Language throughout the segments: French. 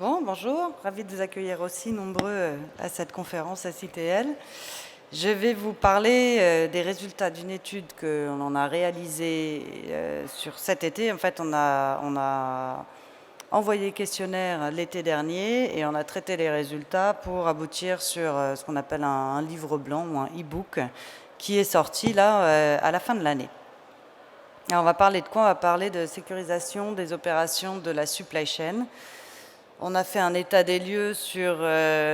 Bon, bonjour, ravi de vous accueillir aussi nombreux à cette conférence SITL. Je vais vous parler des résultats d'une étude qu'on en a réalisée sur cet été. En fait, on a envoyé le questionnaire l'été dernier et on a traité les résultats pour aboutir sur ce qu'on appelle un livre blanc ou un e-book qui est sorti là à la fin de l'année. Alors, on va parler de quoi? On va parler de sécurisation des opérations de la supply chain. On a fait un état des lieux sur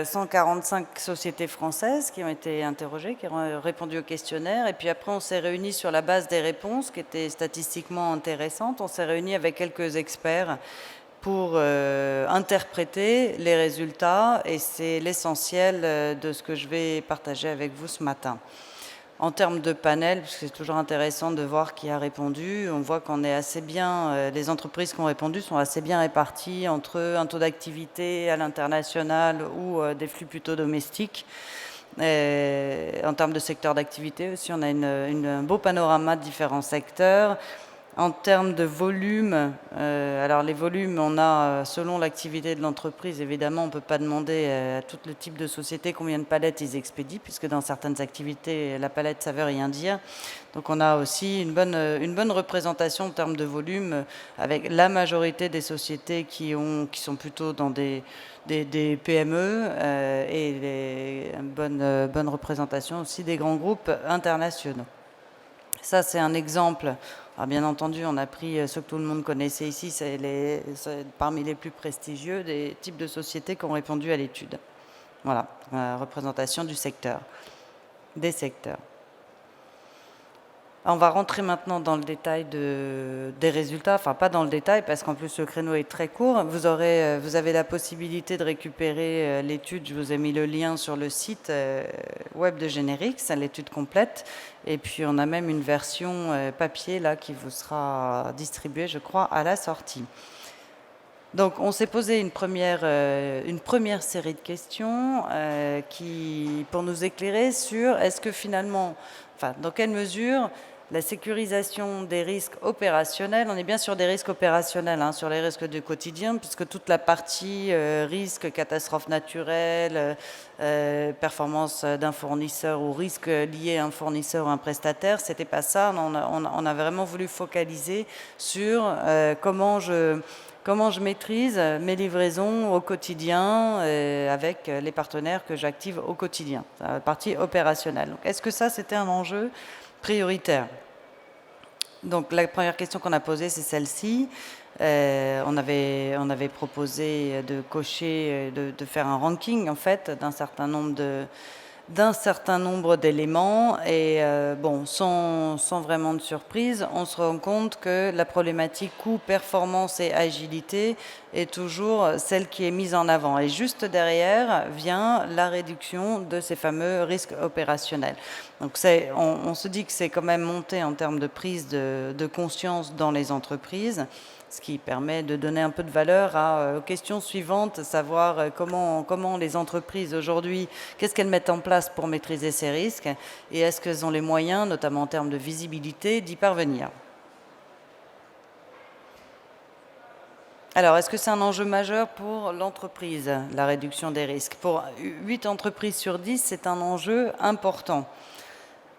145 sociétés françaises qui ont été interrogées, qui ont répondu au questionnaire. Et puis après, on s'est réunis sur la base des réponses qui étaient statistiquement intéressantes. On s'est réunis avec quelques experts pour interpréter les résultats. Et c'est l'essentiel de ce que je vais partager avec vous ce matin. En termes de panel, parce que c'est toujours intéressant de voir qui a répondu, on voit qu'on est assez bien, les entreprises qui ont répondu sont assez bien réparties entre un taux d'activité à l'international ou des flux plutôt domestiques. En termes de secteur d'activité aussi, on a un beau panorama de différents secteurs. En termes de volume, alors les volumes, on a, selon l'activité de l'entreprise, évidemment, on ne peut pas demander à tout le type de société combien de palettes ils expédient, puisque dans certaines activités, la palette, ça ne veut rien dire. Donc on a aussi une bonne représentation en termes de volume, avec la majorité des sociétés qui sont plutôt dans des PME et une bonne représentation aussi des grands groupes internationaux. Ça, c'est un exemple. Alors, bien entendu, on a pris ceux que tout le monde connaissait ici, c'est parmi les plus prestigieux des types de sociétés qui ont répondu à l'étude. Voilà, représentation du secteur, des secteurs. On va rentrer maintenant dans le détail des résultats, enfin pas dans le détail parce qu'en plus le créneau est très court. Vous avez la possibilité de récupérer l'étude, je vous ai mis le lien sur le site web de Générix, c'est l'étude complète. Et puis on a même une version papier là qui vous sera distribuée, je crois, à la sortie. Donc on s'est posé une première série de questions pour nous éclairer sur est-ce que finalement, enfin dans quelle mesure la sécurisation des risques opérationnels, on est bien sur des risques opérationnels, hein, sur les risques du quotidien, puisque toute la partie risque, catastrophe naturelle, performance d'un fournisseur ou risque lié à un fournisseur ou un prestataire, c'était pas ça. On a vraiment voulu focaliser sur comment je maîtrise mes livraisons au quotidien avec les partenaires que j'active au quotidien, la partie opérationnelle. Donc, est-ce que ça, c'était un enjeu prioritaire? Donc la première question qu'on a posée, c'est celle-ci. On avait proposé de cocher, de faire un ranking en fait d'un certain nombre d'éléments et bon, sans vraiment de surprise, on se rend compte que la problématique coût, performance et agilité est toujours celle qui est mise en avant. Et juste derrière vient la réduction de ces fameux risques opérationnels. Donc on se dit que c'est quand même monté en termes de prise de conscience dans les entreprises, ce qui permet de donner un peu de valeur aux questions suivantes, savoir comment les entreprises aujourd'hui, qu'est-ce qu'elles mettent en place pour maîtriser ces risques et est-ce qu'elles ont les moyens, notamment en termes de visibilité, d'y parvenir. Alors, est-ce que c'est un enjeu majeur pour l'entreprise, la réduction des risques? Pour 8 entreprises sur 10, c'est un enjeu important.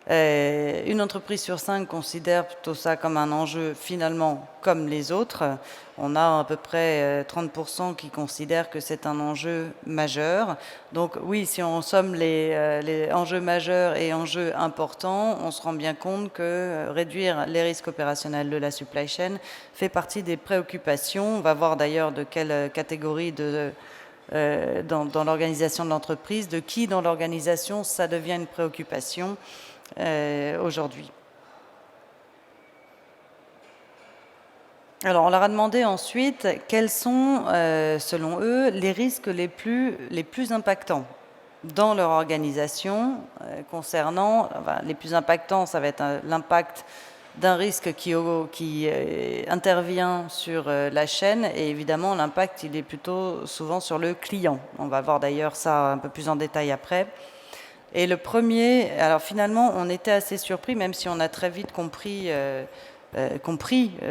Une entreprise sur 5 considère plutôt ça comme un enjeu finalement comme les autres. On a à peu près 30% qui considèrent que c'est un enjeu majeur. Donc oui, si on somme les enjeux majeurs et enjeux importants, on se rend bien compte que réduire les risques opérationnels de la supply chain fait partie des préoccupations. On va voir d'ailleurs de quelle catégorie dans l'organisation de l'entreprise, de qui dans l'organisation ça devient une préoccupation aujourd'hui. Alors, on leur a demandé ensuite quels sont, selon eux, les risques les plus impactants dans leur organisation concernant, enfin, les plus impactants, ça va être l'impact d'un risque qui intervient sur la chaîne et évidemment l'impact il est plutôt souvent sur le client. On va voir d'ailleurs ça un peu plus en détail après. Et le premier, alors finalement, on était assez surpris, même si on a très vite compris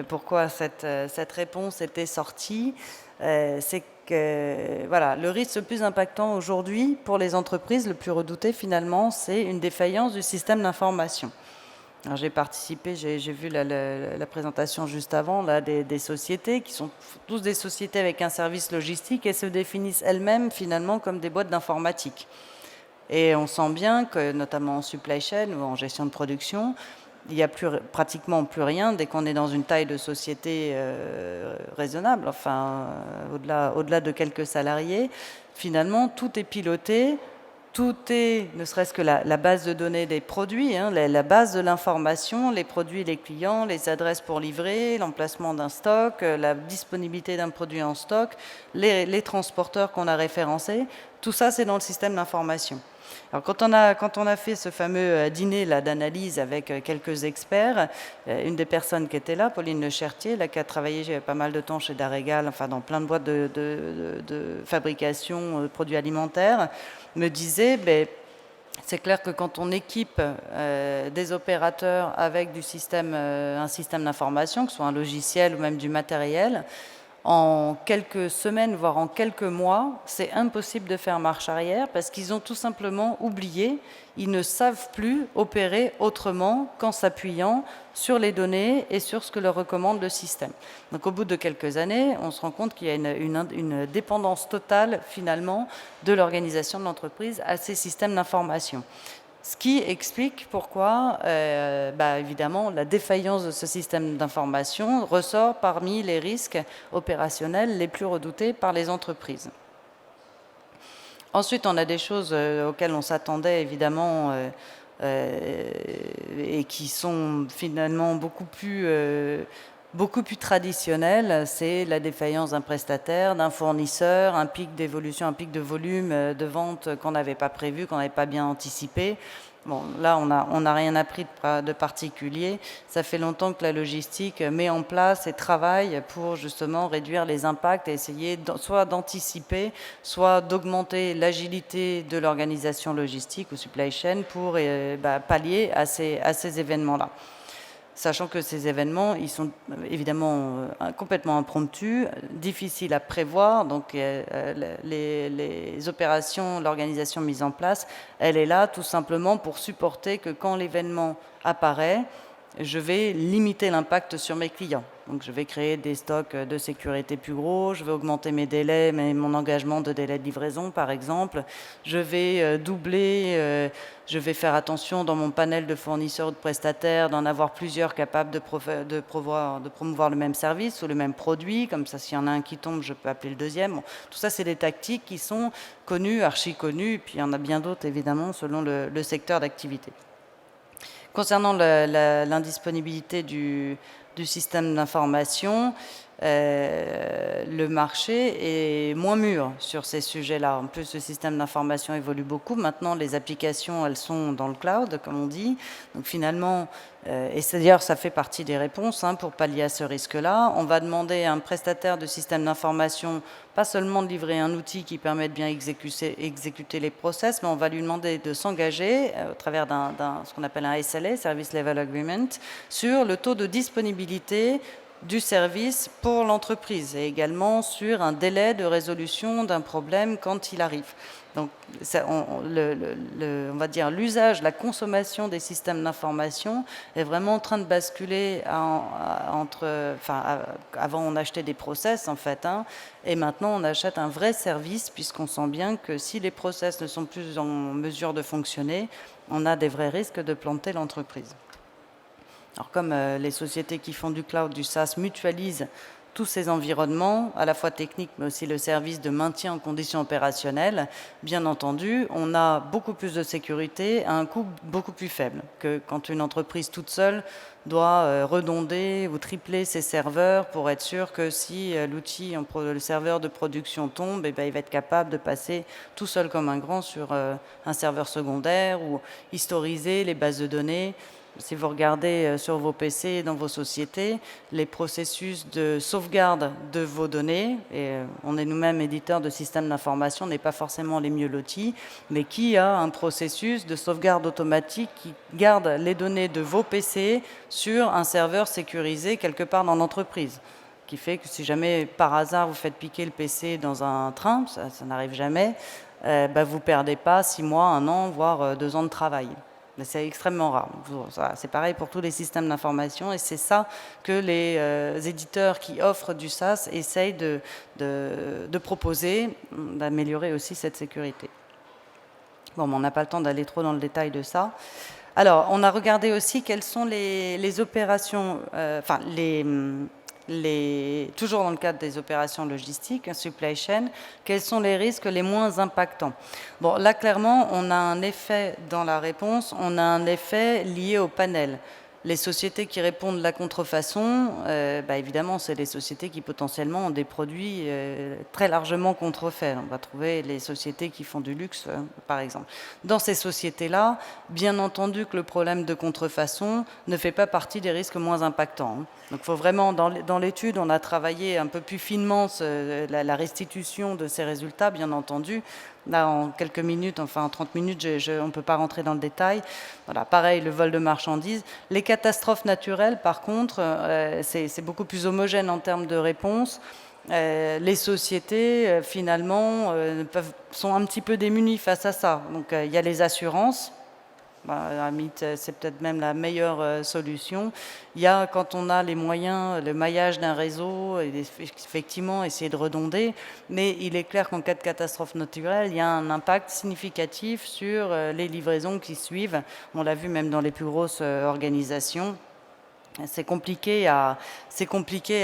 pourquoi cette réponse était sortie. C'est que voilà, le risque le plus impactant aujourd'hui pour les entreprises, le plus redouté finalement, c'est une défaillance du système d'information. Alors, j'ai participé, j'ai vu la présentation juste avant là, des sociétés qui sont tous des sociétés avec un service logistique et se définissent elles-mêmes finalement comme des boîtes d'informatique. Et on sent bien que, notamment en supply chain ou en gestion de production, il n'y a pratiquement plus rien dès qu'on est dans une taille de société raisonnable, enfin au-delà de quelques salariés. Finalement, tout est piloté. Tout est, ne serait-ce que la base de données des produits, hein, la base de l'information, les produits, les clients, les adresses pour livrer, l'emplacement d'un stock, la disponibilité d'un produit en stock, les transporteurs qu'on a référencés, tout ça c'est dans le système d'information. Alors quand on a fait ce fameux dîner d'analyse avec quelques experts, une des personnes qui était là, Pauline Le Chertier, là, qui a travaillé pas mal de temps chez Darégal, enfin dans plein de boîtes de fabrication de produits alimentaires, me disait, c'est clair que quand on équipe des opérateurs avec un système d'information, que ce soit un logiciel ou même du matériel, en quelques semaines, voire en quelques mois, c'est impossible de faire marche arrière parce qu'ils ont tout simplement oublié, ils ne savent plus opérer autrement qu'en s'appuyant sur les données et sur ce que leur recommande le système. Donc au bout de quelques années, on se rend compte qu'il y a une dépendance totale finalement de l'organisation de l'entreprise à ces systèmes d'information. Ce qui explique pourquoi, évidemment, la défaillance de ce système d'information ressort parmi les risques opérationnels les plus redoutés par les entreprises. Ensuite, on a des choses auxquelles on s'attendait, évidemment, et qui sont finalement beaucoup plus traditionnelles. C'est la défaillance d'un prestataire, d'un fournisseur, un pic d'évolution, un pic de volume de vente qu'on n'avait pas prévu, qu'on n'avait pas bien anticipé. Bon, là, on n'a rien appris de particulier. Ça fait longtemps que la logistique met en place et travaille pour justement réduire les impacts et essayer soit d'anticiper, soit d'augmenter l'agilité de l'organisation logistique ou supply chain pour pallier à ces événements-là. Sachant que ces événements, ils sont évidemment complètement impromptus, difficiles à prévoir, donc les opérations, l'organisation mise en place, elle est là tout simplement pour supporter que quand l'événement apparaît, je vais limiter l'impact sur mes clients. Donc je vais créer des stocks de sécurité plus gros, je vais augmenter mes délais, mon engagement de délai de livraison par exemple, je vais doubler, je vais faire attention dans mon panel de fournisseurs ou de prestataires d'en avoir plusieurs capables de promouvoir le même service ou le même produit, comme ça s'il y en a un qui tombe, je peux appeler le deuxième. Bon, tout ça c'est des tactiques qui sont connues, archi connues, puis il y en a bien d'autres évidemment selon le secteur d'activité. Concernant l'indisponibilité du système d'information, le marché est moins mûr sur ces sujets-là. En plus, le système d'information évolue beaucoup. Maintenant, les applications, elles sont dans le cloud, comme on dit. Donc finalement, et c'est-à-dire ça fait partie des réponses pour pallier à ce risque-là. On va demander à un prestataire de système d'information pas seulement de livrer un outil qui permet de bien exécuter les process, mais on va lui demander de s'engager au travers ce qu'on appelle un SLA, Service Level Agreement, sur le taux de disponibilité du service pour l'entreprise et également sur un délai de résolution d'un problème quand il arrive. Donc, on va dire l'usage, la consommation des systèmes d'information est vraiment en train de basculer avant on achetait des process en fait, et maintenant on achète un vrai service puisqu'on sent bien que si les process ne sont plus en mesure de fonctionner, on a des vrais risques de planter l'entreprise. Alors comme les sociétés qui font du cloud, du SaaS mutualisent tous ces environnements, à la fois techniques, mais aussi le service de maintien en conditions opérationnelles, bien entendu, on a beaucoup plus de sécurité à un coût beaucoup plus faible que quand une entreprise toute seule doit redonder ou tripler ses serveurs pour être sûr que si le serveur de production tombe, il va être capable de passer tout seul comme un grand sur un serveur secondaire ou historiser les bases de données. Si vous regardez sur vos PC et dans vos sociétés, les processus de sauvegarde de vos données, et on est nous-mêmes éditeurs de systèmes d'information, on n'est pas forcément les mieux lotis, mais qui a un processus de sauvegarde automatique qui garde les données de vos PC sur un serveur sécurisé quelque part dans l'entreprise. qui fait que si jamais par hasard vous faites piquer le PC dans un train, ça n'arrive jamais, vous ne perdez pas 6 mois, 1 an, voire 2 ans de travail. Mais c'est extrêmement rare. C'est pareil pour tous les systèmes d'information et c'est ça que les éditeurs qui offrent du SaaS essayent de proposer, d'améliorer aussi cette sécurité. Bon, on n'a pas le temps d'aller trop dans le détail de ça. Alors, on a regardé aussi quelles sont les opérations, toujours dans le cadre des opérations logistiques, supply chain, quels sont les risques les moins impactants. Bon, là, clairement, on a un effet dans la réponse, on a un effet lié au panel. Les sociétés qui répondent de la contrefaçon, évidemment, c'est les sociétés qui potentiellement ont des produits très largement contrefaits. On va trouver les sociétés qui font du luxe, par exemple. Dans ces sociétés-là, bien entendu que le problème de contrefaçon ne fait pas partie des risques moins impactants. Donc, il faut vraiment, dans l'étude, on a travaillé un peu plus finement la restitution de ces résultats, bien entendu. Là, en quelques minutes, enfin en 30 minutes, on ne peut pas rentrer dans le détail. Voilà, pareil, le vol de marchandises. Les catastrophes naturelles, par contre, c'est beaucoup plus homogène en termes de réponse. Les sociétés, finalement, sont un petit peu démunies face à ça. Donc, il y a les assurances. C'est peut-être même la meilleure solution. Il y a, quand on a les moyens, le maillage d'un réseau, et effectivement, essayer de redonder, mais il est clair qu'en cas de catastrophe naturelle, il y a un impact significatif sur les livraisons qui suivent. On l'a vu même dans les plus grosses organisations. C'est compliqué à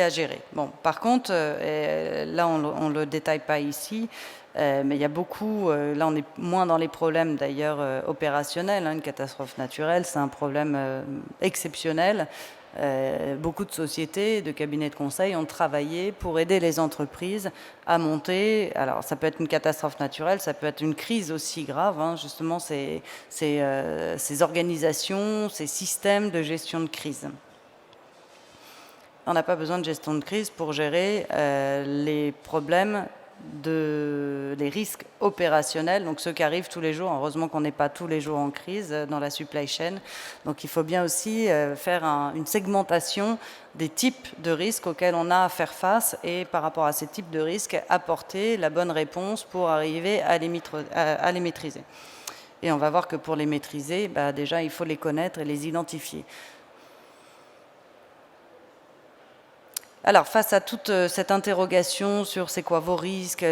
gérer. Bon, par contre, là, on ne le détaille pas ici, mais il y a beaucoup, là on est moins dans les problèmes d'ailleurs opérationnels, une catastrophe naturelle, c'est un problème exceptionnel. Beaucoup de sociétés, de cabinets de conseil ont travaillé pour aider les entreprises à monter. Alors ça peut être une catastrophe naturelle, ça peut être une crise aussi grave, justement ces organisations, ces systèmes de gestion de crise. On n'a pas besoin de gestion de crise pour gérer les problèmes, les risques opérationnels, donc ceux qui arrivent tous les jours. Heureusement qu'on n'est pas tous les jours en crise dans la supply chain. Donc il faut bien aussi faire une segmentation des types de risques auxquels on a à faire face et par rapport à ces types de risques, apporter la bonne réponse pour arriver à les maîtriser. Et on va voir que pour les maîtriser, déjà il faut les connaître et les identifier. Alors, face à toute cette interrogation sur c'est quoi vos risques,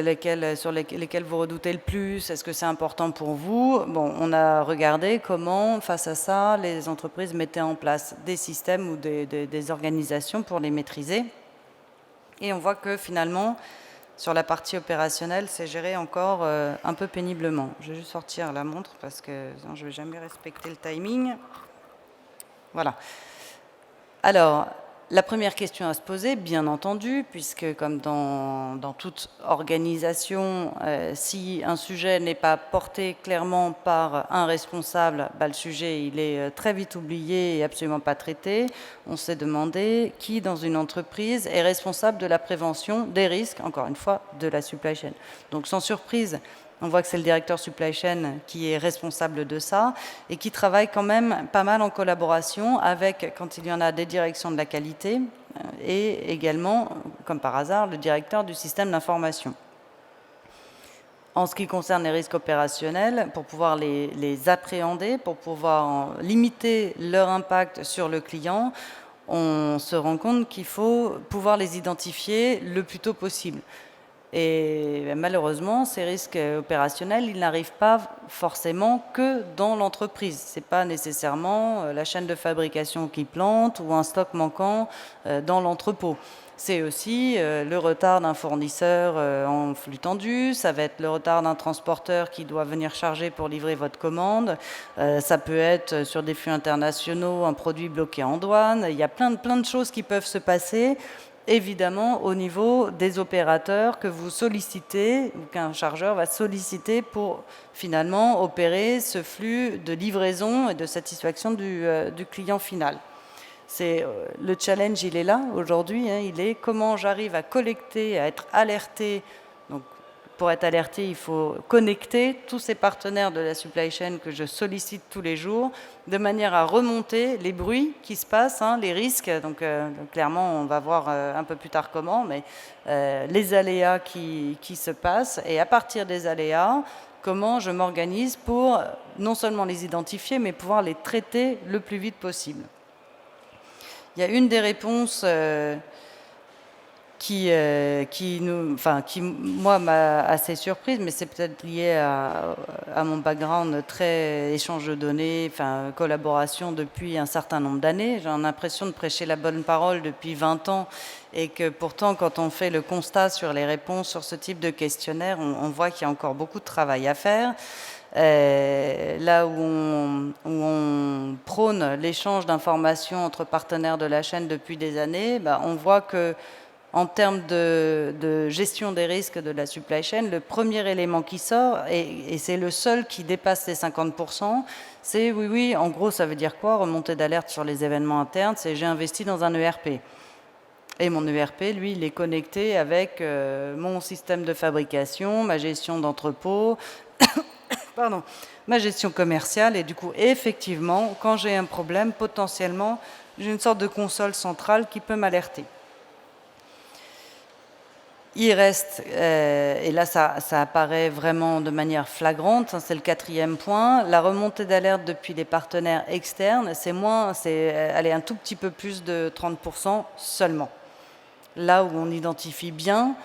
sur lesquels vous redoutez le plus, est-ce que c'est important pour vous? Bon, on a regardé comment, face à ça, les entreprises mettaient en place des systèmes ou des organisations pour les maîtriser. Et on voit que finalement, sur la partie opérationnelle, c'est géré encore un peu péniblement. Je vais juste sortir la montre parce que sinon je ne vais jamais respecter le timing. Voilà. Alors, la première question à se poser, bien entendu, puisque comme dans toute organisation, si un sujet n'est pas porté clairement par un responsable, le sujet il est très vite oublié et absolument pas traité. On s'est demandé qui, dans une entreprise, est responsable de la prévention des risques, encore une fois, de la supply chain. Donc sans surprise, on voit que c'est le directeur supply chain qui est responsable de ça et qui travaille quand même pas mal en collaboration avec, quand il y en a, des directions de la qualité et également, comme par hasard, le directeur du système d'information. En ce qui concerne les risques opérationnels, pour pouvoir les appréhender, pour pouvoir limiter leur impact sur le client, on se rend compte qu'il faut pouvoir les identifier le plus tôt possible. Et malheureusement, ces risques opérationnels, ils n'arrivent pas forcément que dans l'entreprise. Ce n'est pas nécessairement la chaîne de fabrication qui plante ou un stock manquant dans l'entrepôt. C'est aussi le retard d'un fournisseur en flux tendu, ça va être le retard d'un transporteur qui doit venir charger pour livrer votre commande, ça peut être sur des flux internationaux, un produit bloqué en douane. Il y a plein de choses qui peuvent se passer. Évidemment, au niveau des opérateurs que vous sollicitez, ou qu'un chargeur va solliciter pour finalement opérer ce flux de livraison et de satisfaction du client final. Le challenge, il est là aujourd'hui, il est comment j'arrive à collecter, à être alerté, donc pour être alerté, il faut connecter tous ces partenaires de la supply chain que je sollicite tous les jours, de manière à remonter les bruits qui se passent, les risques. Donc, clairement, on va voir un peu plus tard comment, mais les aléas qui se passent. Et à partir des aléas, comment je m'organise pour non seulement les identifier, mais pouvoir les traiter le plus vite possible. Il y a une des réponses qui moi, m'a assez surprise, mais c'est peut-être lié à mon background très échange de données, collaboration depuis un certain nombre d'années. J'ai l'impression de prêcher la bonne parole depuis 20 ans et que pourtant, quand on fait le constat sur les réponses sur ce type de questionnaire, on voit qu'il y a encore beaucoup de travail à faire. Là où on prône l'échange d'informations entre partenaires de la chaîne depuis des années, on voit que en termes de gestion des risques de la supply chain, le premier élément qui sort, et c'est le seul qui dépasse les 50%, c'est oui, en gros, ça veut dire quoi? Remontée d'alerte sur les événements internes, c'est j'ai investi dans un ERP. Et mon ERP, lui, il est connecté avec mon système de fabrication, ma gestion d'entrepôt, pardon, ma gestion commerciale. Et du coup, effectivement, quand j'ai un problème, potentiellement, j'ai une sorte de console centrale qui peut m'alerter. Il reste, et là ça apparaît vraiment de manière flagrante, c'est le 4e point, la remontée d'alerte depuis les partenaires externes, elle est un tout petit peu plus de 30% seulement. Là où on identifie bien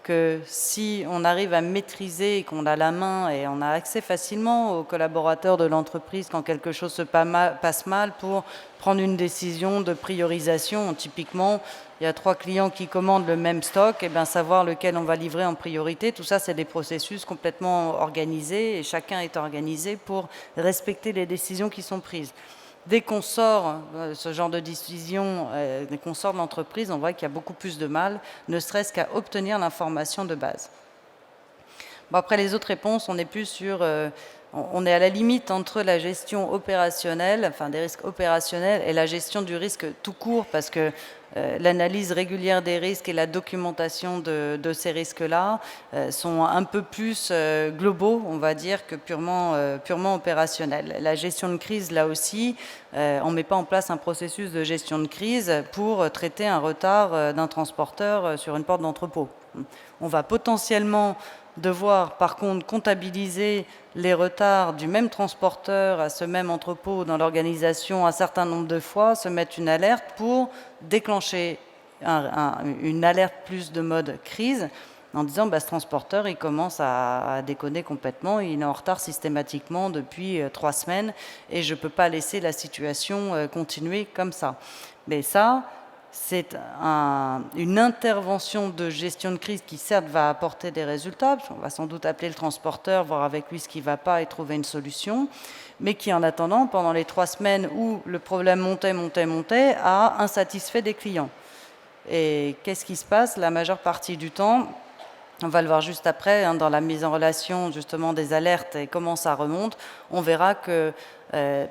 que si on arrive à maîtriser et qu'on a la main et on a accès facilement aux collaborateurs de l'entreprise quand quelque chose se passe mal pour prendre une décision de priorisation. Typiquement, il y a 3 clients qui commandent le même stock, et bien savoir lequel on va livrer en priorité, tout ça c'est des processus complètement organisés et chacun est organisé pour respecter les décisions qui sont prises. Dès qu'on sort ce genre de décision, dès qu'on sort de l'entreprise, on voit qu'il y a beaucoup plus de mal, ne serait-ce qu'à obtenir l'information de base. Bon, après les autres réponses, on est plus sur... on est à la limite entre la gestion opérationnelle, des risques opérationnels, et la gestion du risque tout court, parce que l'analyse régulière des risques et la documentation de ces risques-là sont un peu plus globaux, on va dire, que purement opérationnels. La gestion de crise, là aussi, on ne met pas en place un processus de gestion de crise pour traiter un retard d'un transporteur sur une porte d'entrepôt. On va potentiellement devoir, par contre, comptabiliser les retards du même transporteur à ce même entrepôt dans l'organisation un certain nombre de fois, se mettre une alerte pour déclencher une alerte plus de mode crise, en disant ce transporteur il commence à déconner complètement, il est en retard systématiquement depuis 3 semaines et je ne peux pas laisser la situation continuer comme ça. Mais ça, c'est une intervention de gestion de crise qui certes va apporter des résultats, on va sans doute appeler le transporteur, voir avec lui ce qui ne va pas et trouver une solution, mais qui en attendant, pendant les 3 semaines où le problème montait, a insatisfait des clients. Et qu'est-ce qui se passe la majeure partie du temps? On va le voir juste après, dans la mise en relation justement des alertes et comment ça remonte. On verra que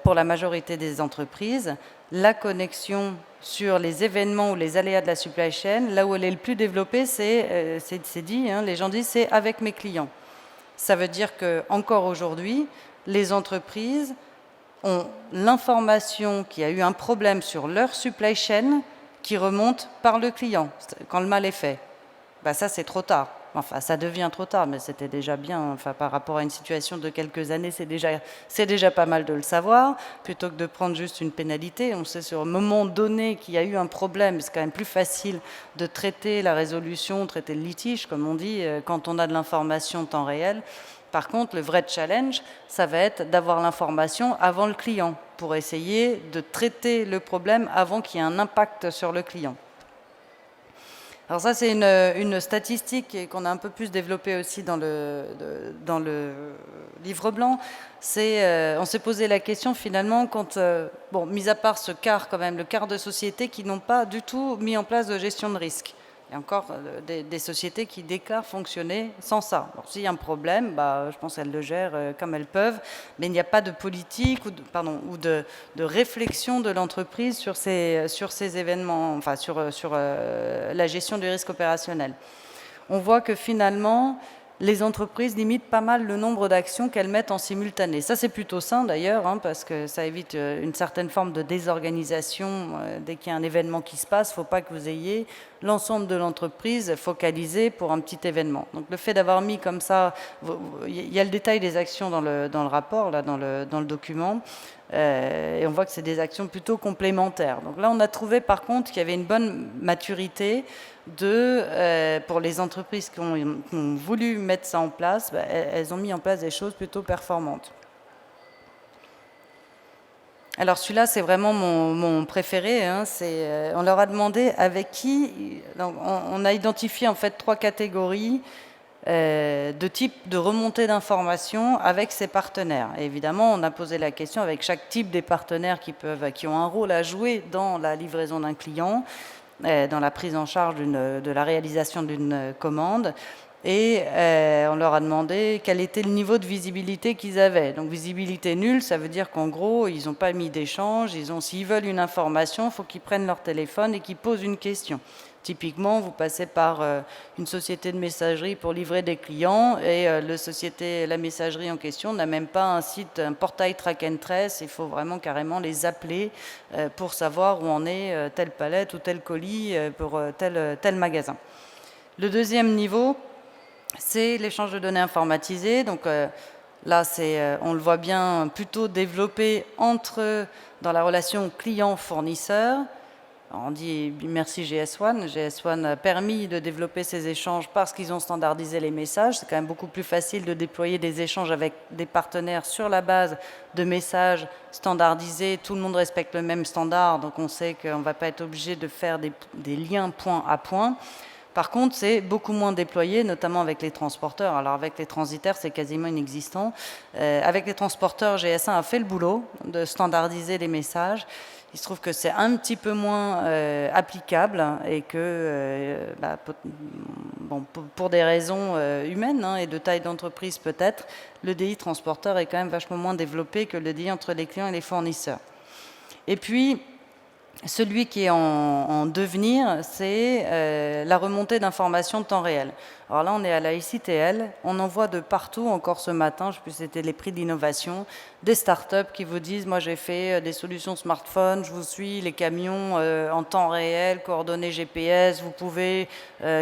pour la majorité des entreprises, la connexion sur les événements ou les aléas de la supply chain, là où elle est le plus développée, c'est dit, les gens disent c'est avec mes clients. Ça veut dire qu'encore aujourd'hui, les entreprises ont l'information qu'il y a eu un problème sur leur supply chain qui remonte par le client, quand le mal est fait. Ça, c'est trop tard. Enfin, ça devient trop tard, mais c'était déjà bien. Par rapport à une situation de quelques années, c'est déjà pas mal de le savoir. Plutôt que de prendre juste une pénalité, on sait sur un moment donné qu'il y a eu un problème. C'est quand même plus facile de traiter la résolution, traiter le litige, comme on dit, quand on a de l'information en temps réel. Par contre, le vrai challenge, ça va être d'avoir l'information avant le client, pour essayer de traiter le problème avant qu'il y ait un impact sur le client. Alors ça, c'est une statistique qu'on a un peu plus développée aussi dans le livre blanc. On s'est posé la question finalement quand, mis à part ce quart quand même, le quart de sociétés qui n'ont pas du tout mis en place de gestion de risque. Il y a encore des sociétés qui déclarent fonctionner sans ça. Alors, s'il y a un problème, je pense qu'elles le gèrent comme elles peuvent, mais il n'y a pas de politique ou de réflexion de l'entreprise sur ces événements, sur la gestion du risque opérationnel. On voit que finalement, les entreprises limitent pas mal le nombre d'actions qu'elles mettent en simultané. Ça, c'est plutôt sain d'ailleurs, hein, parce que ça évite une certaine forme de désorganisation. Dès qu'il y a un événement qui se passe, il ne faut pas que vous ayez l'ensemble de l'entreprise focalisé pour un petit événement. Donc le fait d'avoir mis comme ça, il y a le détail des actions dans le rapport, là, dans le document, et on voit que c'est des actions plutôt complémentaires. Donc là, on a trouvé par contre qu'il y avait une bonne maturité pour les entreprises qui ont voulu mettre ça en place, elles ont mis en place des choses plutôt performantes. Alors celui-là, c'est vraiment mon préféré. Hein, on leur a demandé avec qui. Donc, on a identifié en fait 3 catégories de type de remontée d'informations avec ses partenaires. Et évidemment, on a posé la question avec chaque type des partenaires qui ont un rôle à jouer dans la livraison d'un client, dans la prise en charge de la réalisation d'une commande. Et on leur a demandé quel était le niveau de visibilité qu'ils avaient. Donc visibilité nulle, ça veut dire qu'en gros, ils n'ont pas mis d'échange. S'ils veulent une information, il faut qu'ils prennent leur téléphone et qu'ils posent une question. Typiquement, vous passez par une société de messagerie pour livrer des clients et la messagerie en question n'a même pas un site, un portail track and trace. Il faut vraiment carrément les appeler pour savoir où en est telle palette ou tel colis pour tel magasin. Le deuxième niveau, c'est l'échange de données informatisées. Donc là, on le voit bien plutôt développé dans la relation client-fournisseur. On dit merci GS1. GS1 a permis de développer ces échanges parce qu'ils ont standardisé les messages. C'est quand même beaucoup plus facile de déployer des échanges avec des partenaires sur la base de messages standardisés. Tout le monde respecte le même standard, donc on sait qu'on ne va pas être obligé de faire des liens point à point. Par contre, c'est beaucoup moins déployé, notamment avec les transporteurs. Alors avec les transitaires, c'est quasiment inexistant. Avec les transporteurs, GS1 a fait le boulot de standardiser les messages. Il se trouve que c'est un petit peu moins applicable et que, pour des raisons humaines et de taille d'entreprise peut-être, le DI transporteur est quand même vachement moins développé que le DI entre les clients et les fournisseurs. Et puis, celui qui est en devenir, c'est la remontée d'informations de temps réel. Alors là, on est à la ICTL, on en voit de partout, encore ce matin, je sais plus si c'était les prix d'innovation, des startups qui vous disent, moi j'ai fait des solutions smartphone, je vous suis les camions en temps réel, coordonnées GPS, vous pouvez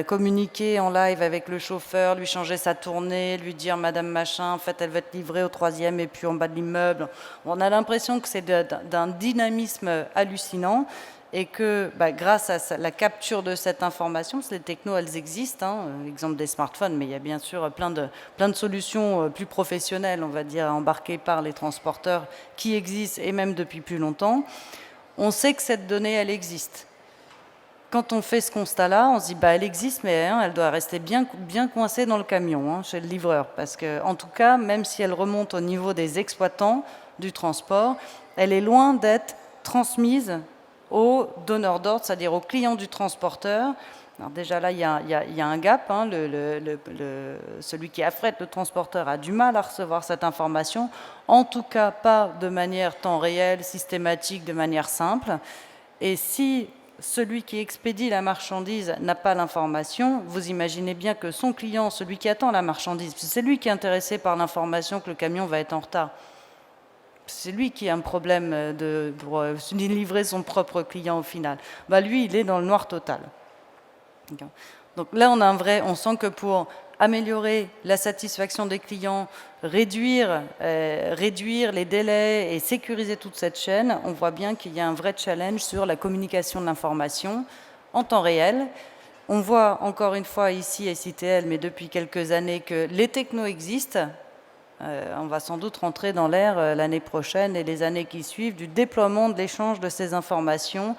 communiquer en live avec le chauffeur, lui changer sa tournée, lui dire madame machin, en fait elle va être livrée au 3e et puis en bas de l'immeuble. On a l'impression que c'est d'un dynamisme hallucinant. Et que grâce à la capture de cette information, les technos, elles existent, exemple des smartphones, mais il y a bien sûr plein de solutions plus professionnelles, on va dire, embarquées par les transporteurs qui existent, et même depuis plus longtemps. On sait que cette donnée, elle existe. Quand on fait ce constat-là, on se dit, elle existe, mais elle doit rester bien coincée dans le camion, chez le livreur, parce que, en tout cas, même si elle remonte au niveau des exploitants du transport, elle est loin d'être transmise au donneur d'ordre, c'est-à-dire au client du transporteur. Alors déjà là, il y a un gap. Celui qui affrète le transporteur a du mal à recevoir cette information, en tout cas pas de manière temps réel, systématique, de manière simple. Et si celui qui expédie la marchandise n'a pas l'information, vous imaginez bien que son client, celui qui attend la marchandise, c'est lui qui est intéressé par l'information que le camion va être en retard. C'est lui qui a un problème pour livrer son propre client au final. Lui, il est dans le noir total. Donc là, on sent que pour améliorer la satisfaction des clients, réduire les délais et sécuriser toute cette chaîne, on voit bien qu'il y a un vrai challenge sur la communication de l'information en temps réel. On voit encore une fois ici à ICTL, mais depuis quelques années, que les technos existent. On va sans doute rentrer dans l'ère l'année prochaine et les années qui suivent du déploiement de l'échange de ces informations.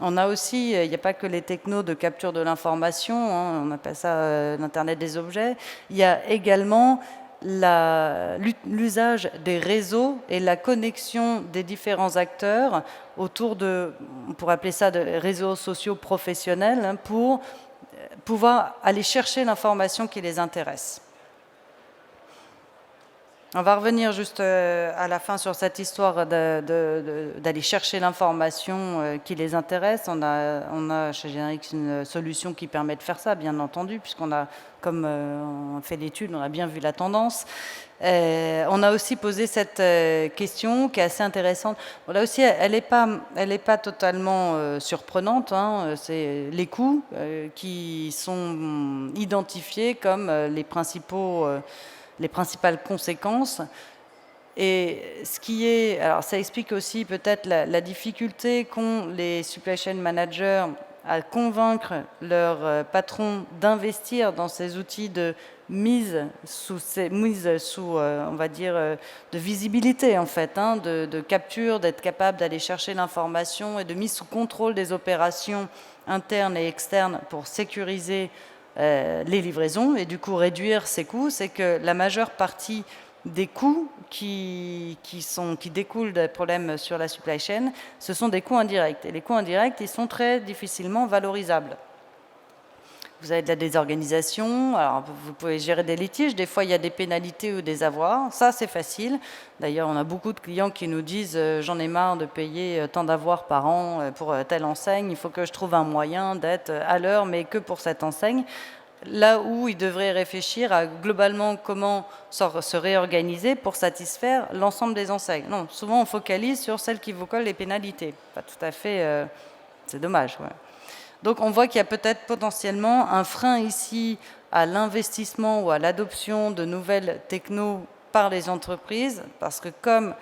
On a aussi, il n'y a pas que les technos de capture de l'information, on appelle ça l'Internet des objets, il y a également l'usage des réseaux et la connexion des différents acteurs autour on pourrait appeler ça de réseaux sociaux professionnels, pour pouvoir aller chercher l'information qui les intéresse. On va revenir juste à la fin sur cette histoire d'aller chercher l'information qui les intéresse. On a chez Générix une solution qui permet de faire ça, bien entendu, puisqu'on a, comme on fait l'étude, on a bien vu la tendance. On a aussi posé cette question qui est assez intéressante. Bon, là aussi, elle n'est pas totalement surprenante. Hein. C'est les coûts qui sont identifiés comme les principales conséquences. Et ce qui est, alors ça explique aussi peut-être la difficulté qu'ont les supply chain managers à convaincre leurs patrons d'investir dans ces outils de mise sous on va dire, de visibilité en fait, hein, de capture, d'être capable d'aller chercher l'information et de mise sous contrôle des opérations internes et externes pour sécuriser les livraisons et du coup réduire ces coûts. C'est que la majeure partie des coûts qui découlent des problèmes sur la supply chain, ce sont des coûts indirects. Et les coûts indirects, ils sont très difficilement valorisables. Vous avez de la désorganisation, alors vous pouvez gérer des litiges, des fois il y a des pénalités ou des avoirs, ça c'est facile. D'ailleurs, on a beaucoup de clients qui nous disent j'en ai marre de payer tant d'avoirs par an pour telle enseigne, il faut que je trouve un moyen d'être à l'heure, mais que pour cette enseigne. Là où ils devraient réfléchir à globalement comment se réorganiser pour satisfaire l'ensemble des enseignes. Non, souvent on focalise sur celles qui vous collent les pénalités. Pas tout à fait, c'est dommage. Ouais. Donc on voit qu'il y a peut-être potentiellement un frein ici à l'investissement ou à l'adoption de nouvelles technos par les entreprises, parce que comme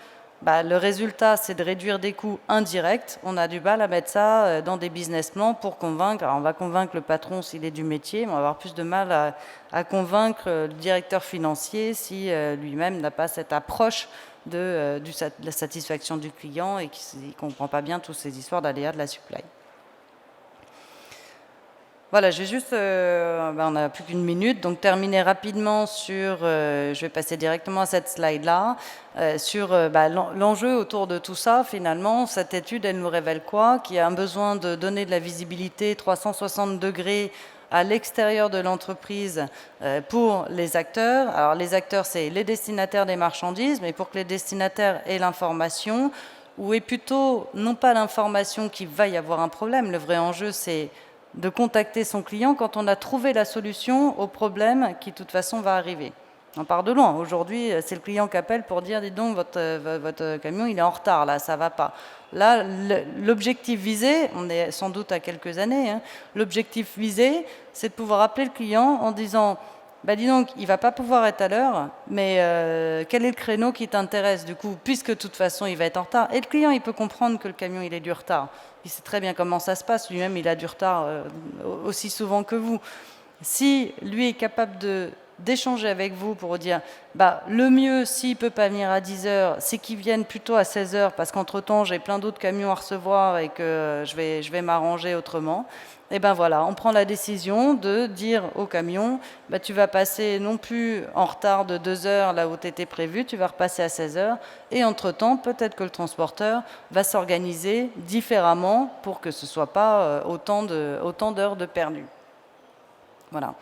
le résultat, c'est de réduire des coûts indirects. On a du mal à mettre ça dans des business plans pour convaincre. Alors, on va convaincre le patron s'il est du métier, mais on va avoir plus de mal à convaincre le directeur financier si lui-même n'a pas cette approche de la satisfaction du client et qu'il ne comprend pas bien toutes ces histoires d'aléas de la supply. Voilà, j'ai juste, on n'a plus qu'une minute, donc terminer rapidement sur, je vais passer directement à cette slide-là, sur l'enjeu autour de tout ça. Finalement, cette étude, elle nous révèle quoi? Qu'il y a un besoin de donner de la visibilité 360 degrés à l'extérieur de l'entreprise pour les acteurs. Alors les acteurs, c'est les destinataires des marchandises, mais pour que les destinataires aient l'information, ou est plutôt, non pas l'information qu'il va y avoir un problème, le vrai enjeu, c'est de contacter son client quand on a trouvé la solution au problème qui, de toute façon, va arriver. On part de loin. Aujourd'hui, c'est le client qui appelle pour dire « Dis donc, votre camion, il est en retard, là, ça ne va pas ». Là, l'objectif visé, on est sans doute à quelques années, hein, l'objectif visé, c'est de pouvoir appeler le client en disant « Dis donc, il ne va pas pouvoir être à l'heure, mais quel est le créneau qui t'intéresse du coup, puisque de toute façon, il va être en retard ». Et le client, il peut comprendre que le camion, il est du retard. Il sait très bien comment ça se passe. Lui-même, il a du retard aussi souvent que vous. Si lui est capable d'échanger avec vous pour dire le mieux, s'il ne peut pas venir à 10 heures, c'est qu'il vienne plutôt à 16 heures parce qu'entre-temps, j'ai plein d'autres camions à recevoir et que je vais m'arranger autrement. Et voilà, on prend la décision de dire au camion, tu vas passer non plus en retard de 2 heures là où tu étais prévu, tu vas repasser à 16 heures. Et entre-temps, peut-être que le transporteur va s'organiser différemment pour que ce ne soit pas autant d'heures de perdu. Voilà.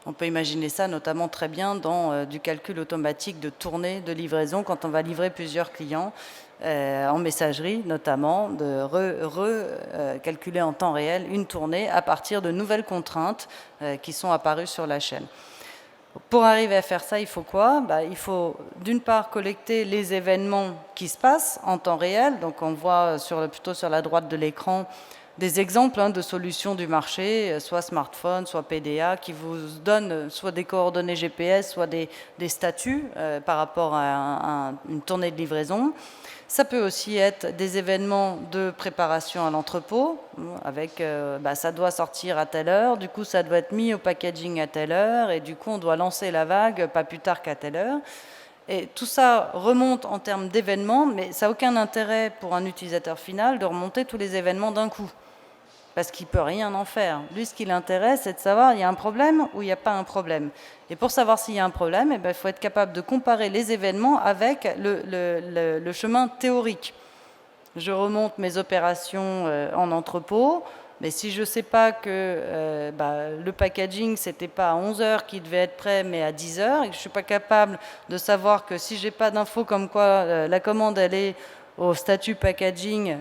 On peut imaginer ça notamment très bien dans du calcul automatique de tournée de livraison quand on va livrer plusieurs clients en messagerie, notamment de recalculer en temps réel une tournée à partir de nouvelles contraintes qui sont apparues sur la chaîne. Pour arriver à faire ça, il faut quoi? Il faut d'une part collecter les événements qui se passent en temps réel. Donc on voit plutôt sur la droite de l'écran des exemples de solutions du marché, soit smartphone, soit PDA, qui vous donnent soit des coordonnées GPS, soit des statuts par rapport à une tournée de livraison. Ça peut aussi être des événements de préparation à l'entrepôt, avec ça doit sortir à telle heure, du coup ça doit être mis au packaging à telle heure, et du coup on doit lancer la vague pas plus tard qu'à telle heure. Et tout ça remonte en termes d'événements, mais ça n'a aucun intérêt pour un utilisateur final de remonter tous les événements d'un coup, parce qu'il ne peut rien en faire. Lui, ce qui l'intéresse, c'est de savoir il y a un problème ou il n'y a pas un problème. Et pour savoir s'il y a un problème, il faut être capable de comparer les événements avec le chemin théorique. Je remonte mes opérations en entrepôt, Mais si je ne sais pas que le packaging, ce n'était pas à 11 heures qu'il devait être prêt, mais à 10 heures, et que je ne suis pas capable de savoir que si je n'ai pas d'infos comme quoi la commande, elle est au statut packaging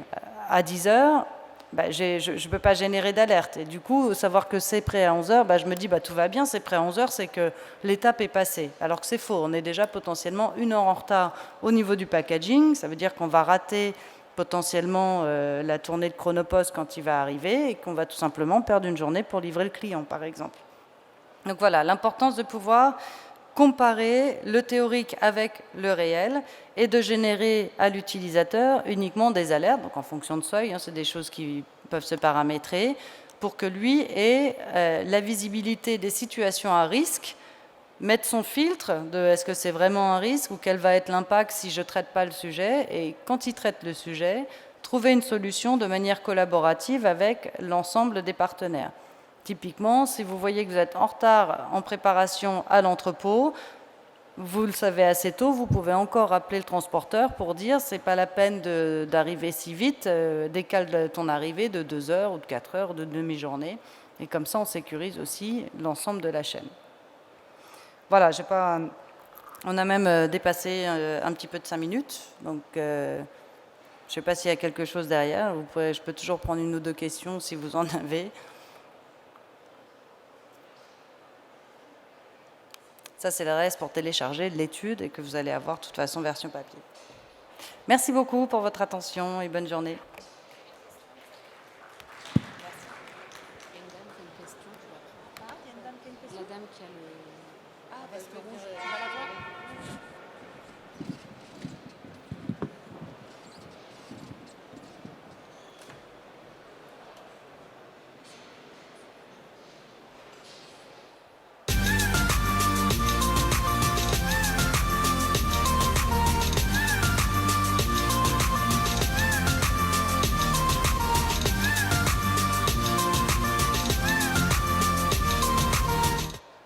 à 10 heures, je ne peux pas générer d'alerte. Et du coup, savoir que c'est prêt à 11 heures, je me dis, tout va bien, c'est prêt à 11 heures, c'est que l'étape est passée. Alors que c'est faux, on est déjà potentiellement 1 heure en retard au niveau du packaging, ça veut dire qu'on va rater potentiellement la tournée de Chronopost quand il va arriver et qu'on va tout simplement perdre une journée pour livrer le client, par exemple. Donc voilà, l'importance de pouvoir comparer le théorique avec le réel et de générer à l'utilisateur uniquement des alertes, donc en fonction de seuil, c'est des choses qui peuvent se paramétrer, pour que lui ait la visibilité des situations à risque, mettre son filtre de est-ce que c'est vraiment un risque ou quel va être l'impact si je ne traite pas le sujet, et quand il traite le sujet, trouver une solution de manière collaborative avec l'ensemble des partenaires. Typiquement, si vous voyez que vous êtes en retard en préparation à l'entrepôt, vous le savez assez tôt, vous pouvez encore appeler le transporteur pour dire c'est pas la peine d'arriver si vite, décale ton arrivée de 2 heures ou de 4 heures, de demi-journée, et comme ça on sécurise aussi l'ensemble de la chaîne. Voilà, on a même dépassé un petit peu de 5 minutes, donc je ne sais pas s'il y a quelque chose derrière. Je peux toujours prendre 1 ou 2 questions si vous en avez. Ça, c'est l'adresse pour télécharger l'étude et que vous allez avoir de toute façon version papier. Merci beaucoup pour votre attention et bonne journée. La dame qui a le veste rouge, tu vas la voir ?